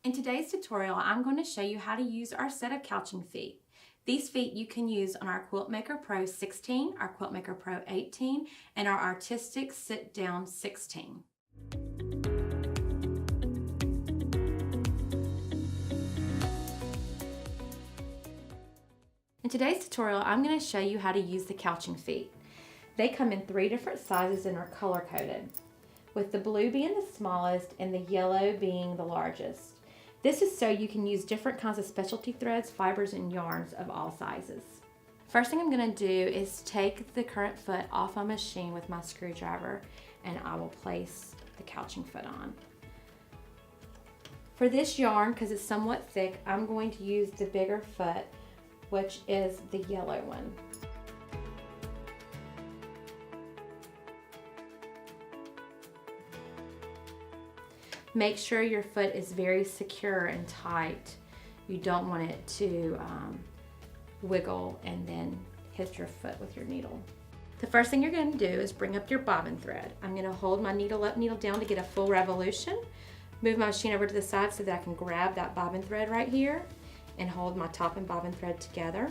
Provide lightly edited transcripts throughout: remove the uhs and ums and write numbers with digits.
In today's tutorial, I'm going to show you how to use our set of couching feet. These feet you can use on our Quilt Maker Pro 16, our Quilt Maker Pro 18, and our Artistic Sit Down 16. In today's tutorial, I'm going to show you how to use the couching feet. They come in 3 different sizes and are color coded, with the blue being the smallest and the yellow being the largest. This is so you can use different kinds of specialty threads, fibers, and yarns of all sizes. First thing I'm going to do is take the current foot off my machine with my screwdriver, and I will place the couching foot on. For this yarn, because it's somewhat thick, I'm going to use the bigger foot, which is the yellow one. Make sure your foot is very secure and tight. You don't want it to wiggle and then hit your foot with your needle. The first thing you're going to do is bring up your bobbin thread. I'm going to hold my needle up, needle down to get a full revolution. Move my machine over to the side so that I can grab that bobbin thread right here and hold my top and bobbin thread together.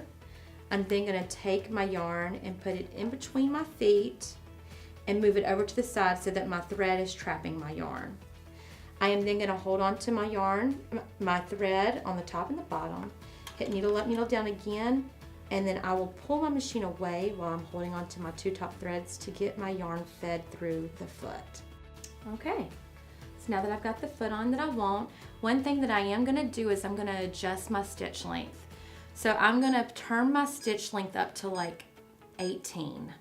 I'm then going to take my yarn and put it in between my feet and move it over to the side so that my thread is trapping my yarn. I am then going to hold on to my yarn, my thread on the top and the bottom, hit needle up, needle down again, and then I will pull my machine away while I'm holding on to my 2 top threads to get my yarn fed through the foot. Okay, so now that I've got the foot on that I want, one thing that I am going to do is I'm going to adjust my stitch length. So I'm going to turn my stitch length up to like 18.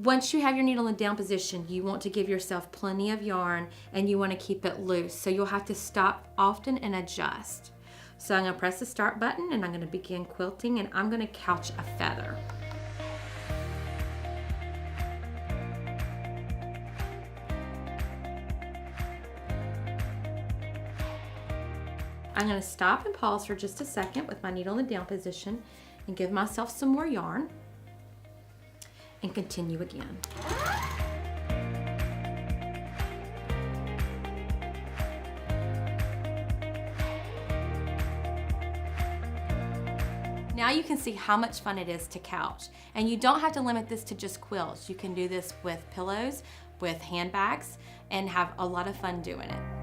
Once you have your needle in down position, you want to give yourself plenty of yarn and you want to keep it loose. So you'll have to stop often and adjust. So I'm going to press the start button and I'm going to begin quilting, and I'm going to couch a feather. I'm going to stop and pause for just a second with my needle in the down position and give myself some more yarn, and continue again. Now you can see how much fun it is to couch. And you don't have to limit this to just quilts. You can do this with pillows, with handbags, and have a lot of fun doing it.